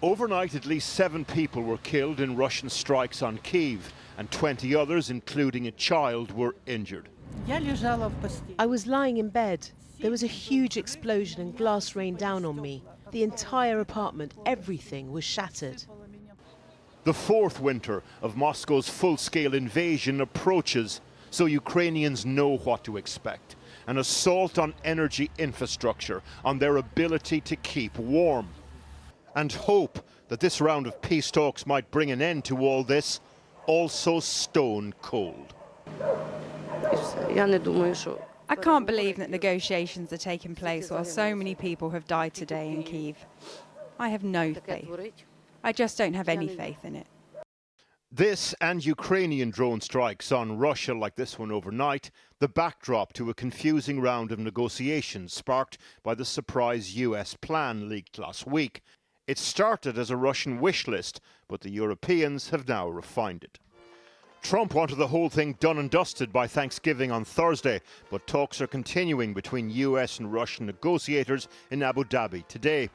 Overnight, at least 7 people were killed in Russian strikes on Kyiv, and 20 others, including a child, were injured. I was lying in bed. There was a huge explosion and glass rained down on me. The entire apartment, everything was shattered. The 4th winter of Moscow's full-scale invasion approaches, so Ukrainians know what to expect. An assault on energy infrastructure, on their ability to keep warm. And hope that this round of peace talks might bring an end to all this, also stone cold. I can't believe that negotiations are taking place while so many people have died today in Kyiv. I have no faith. I just don't have any faith in it. This and Ukrainian drone strikes on Russia like this one overnight, the backdrop to a confusing round of negotiations sparked by the surprise US plan leaked last week. It started as a Russian wish list, but the Europeans have now refined it. Trump wanted the whole thing done and dusted by Thanksgiving on Thursday, but talks are continuing between US and Russian negotiators in Abu Dhabi today.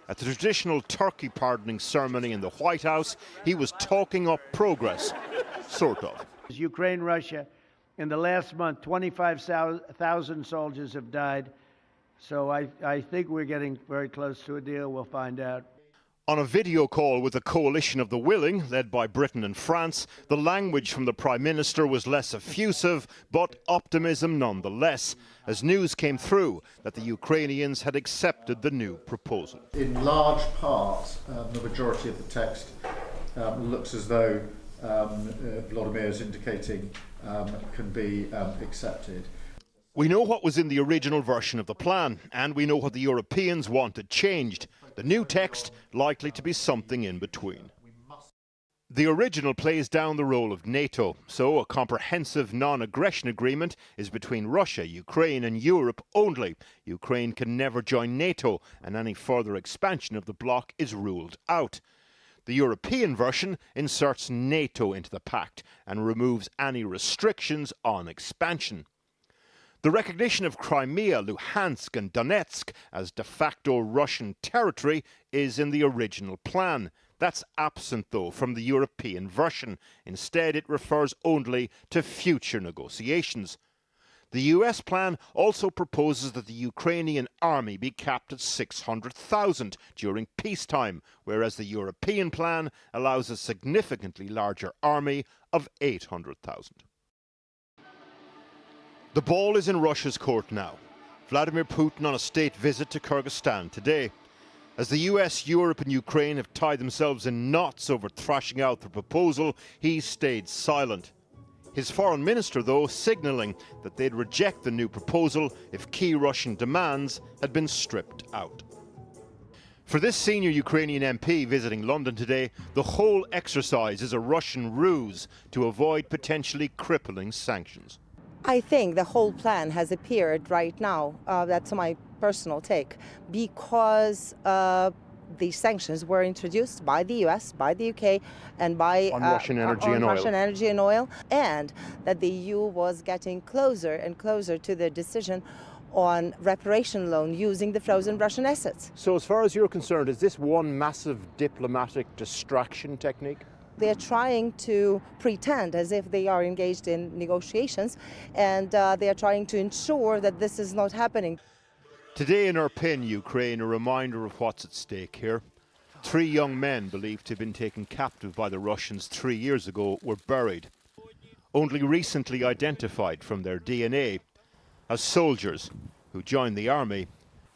At the traditional turkey pardoning ceremony in the White House, he was talking up progress, sort of. Ukraine, Russia, in the last month, 25,000 soldiers have died. So I think we're getting very close to a deal. We'll find out. On a video call with a coalition of the willing, led by Britain and France, the language from the Prime Minister was less effusive, but optimism nonetheless, as news came through that the Ukrainians had accepted the new proposal. In large part, the majority of the text looks as though Vladimir is indicating can be accepted. We know what was in the original version of the plan, and we know what the Europeans wanted changed. The new text likely to be something in between. The original plays down the role of NATO, so a comprehensive non-aggression agreement is between Russia, Ukraine and Europe only. Ukraine can never join NATO, and any further expansion of the bloc is ruled out. The European version inserts NATO into the pact and removes any restrictions on expansion. The recognition of Crimea, Luhansk and Donetsk as de facto Russian territory is in the original plan. That's absent, though, from the European version. Instead, it refers only to future negotiations. The US plan also proposes that the Ukrainian army be capped at 600,000 during peacetime, whereas the European plan allows a significantly larger army of 800,000. The ball is in Russia's court now. Vladimir Putin on a state visit to Kyrgyzstan today. As the US, Europe and Ukraine have tied themselves in knots over thrashing out the proposal, he stayed silent. His foreign minister, though, signalling that they'd reject the new proposal if key Russian demands had been stripped out. For this senior Ukrainian MP visiting London today, the whole exercise is a Russian ruse to avoid potentially crippling sanctions. I think the whole plan has appeared right now, that's my personal take, because the sanctions were introduced by the US, by the UK, and by Russian energy and oil, and that the EU was getting closer and closer to the decision on reparation loan using the frozen Russian assets. So as far as you're concerned, is this one massive diplomatic distraction technique? They're trying to pretend as if they are engaged in negotiations, and they are trying to ensure that this is not happening. Today in Irpin, Ukraine, a reminder of what's at stake here. 3 young men believed to have been taken captive by the Russians 3 years ago were buried, only recently identified from their DNA as soldiers who joined the army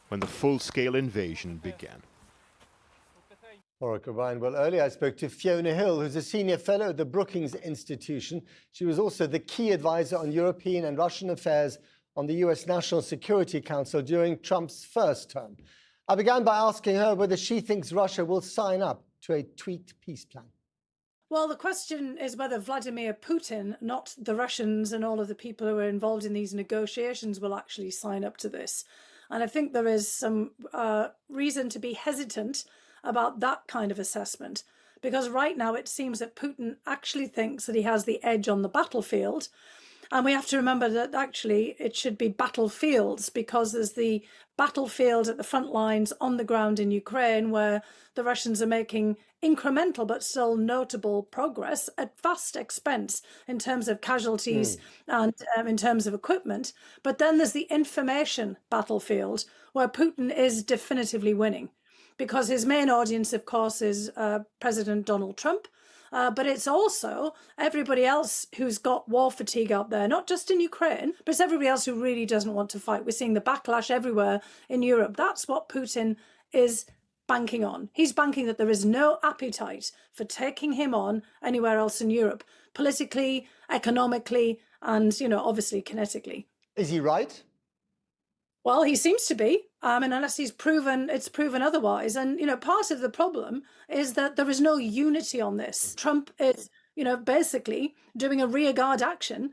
when the full-scale invasion began. All right, Brian. Well, earlier I spoke to Fiona Hill, who's a senior fellow at the Brookings Institution. She was also the key advisor on European and Russian affairs on the US National Security Council during Trump's first term. I began by asking her whether she thinks Russia will sign up to a tweaked peace plan. Well, the question is whether Vladimir Putin, not the Russians and all of the people who are involved in these negotiations, will actually sign up to this. And I think there is some reason to be hesitant about that kind of assessment, because right now it seems that Putin actually thinks that he has the edge on the battlefield, And we have to remember that actually it should be battlefields, because there's the battlefield at the front lines on the ground in Ukraine, where the Russians are making incremental but still notable progress at vast expense in terms of casualties and in terms of equipment. But then there's the information battlefield, where Putin is definitively winning, because his main audience, of course, is President Donald Trump. But it's also everybody else who's got war fatigue out there, not just in Ukraine, but it's everybody else who really doesn't want to fight. We're seeing the backlash everywhere in Europe. That's what Putin is banking on. He's banking that there is no appetite for taking him on anywhere else in Europe, politically, economically, and, obviously kinetically. Is he right? Well, he seems to be. Unless it's proven otherwise. And, part of the problem is that there is no unity on this. Trump is, basically doing a rearguard action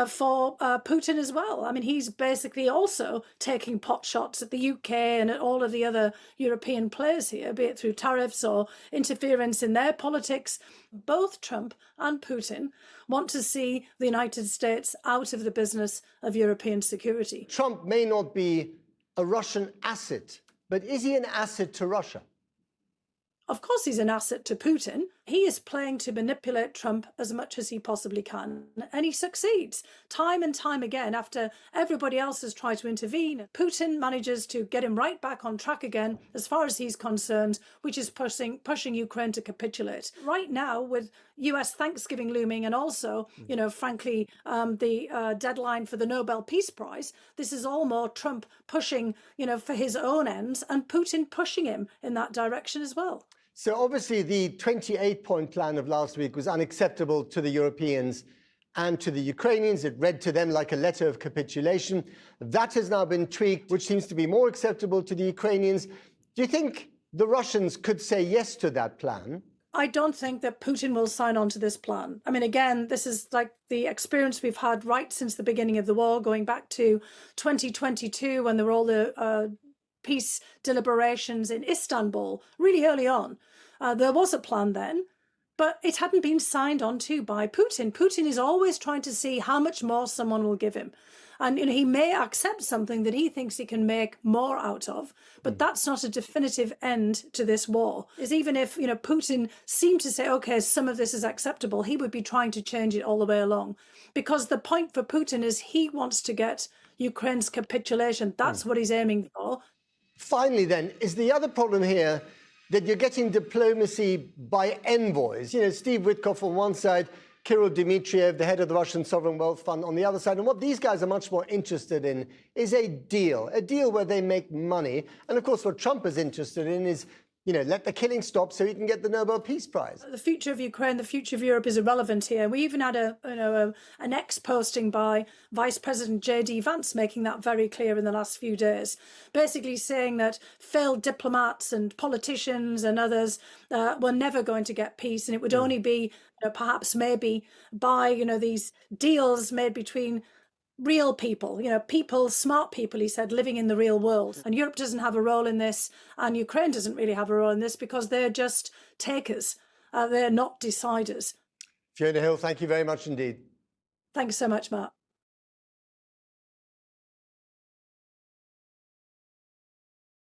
for Putin as well. I mean, he's basically also taking pot shots at the UK and at all of the other European players here, be it through tariffs or interference in their politics. Both Trump and Putin want to see the United States out of the business of European security. Trump may not be a Russian asset, but is he an asset to Russia? Of course, he's an asset to Putin. He is playing to manipulate Trump as much as he possibly can, and he succeeds time and time again. After everybody else has tried to intervene, Putin manages to get him right back on track again, as far as he's concerned, which is pushing Ukraine to capitulate. Right now, with US Thanksgiving looming, and also, frankly, the deadline for the Nobel Peace Prize, this is all more Trump pushing, for his own ends, and Putin pushing him in that direction as well. So obviously the 28-point plan of last week was unacceptable to the Europeans and to the Ukrainians. It read to them like a letter of capitulation. That has now been tweaked, which seems to be more acceptable to the Ukrainians. Do you think the Russians could say yes to that plan? I don't think that Putin will sign on to this plan. I mean, again, this is like the experience we've had right since the beginning of the war, going back to 2022, when there were all the peace deliberations in Istanbul really early on. There was a plan then, but it hadn't been signed on to by Putin. Putin is always trying to see how much more someone will give him. And he may accept something that he thinks he can make more out of, but that's not a definitive end to this war. Is even if, Putin seemed to say, okay, some of this is acceptable, he would be trying to change it all the way along. Because the point for Putin is he wants to get Ukraine's capitulation. That's what he's aiming for. Finally, then, is the other problem here that you're getting diplomacy by envoys? Steve Witkoff on one side, Kirill Dmitriev, the head of the Russian Sovereign Wealth Fund, on the other side. And what these guys are much more interested in is a deal where they make money. And of course, what Trump is interested in is, let the killing stop so he can get the Nobel Peace Prize. The future of Ukraine, the future of Europe is irrelevant here. We even had an ex-posting by Vice President J.D. Vance making that very clear in the last few days, basically saying that failed diplomats and politicians and others were never going to get peace, and it would only be, perhaps maybe by, these deals made between real people, smart people, he said, living in the real world. And Europe doesn't have a role in this, and Ukraine doesn't really have a role in this, because they're just takers. They're not deciders. Fiona Hill, thank you very much indeed. Thanks so much, Matt.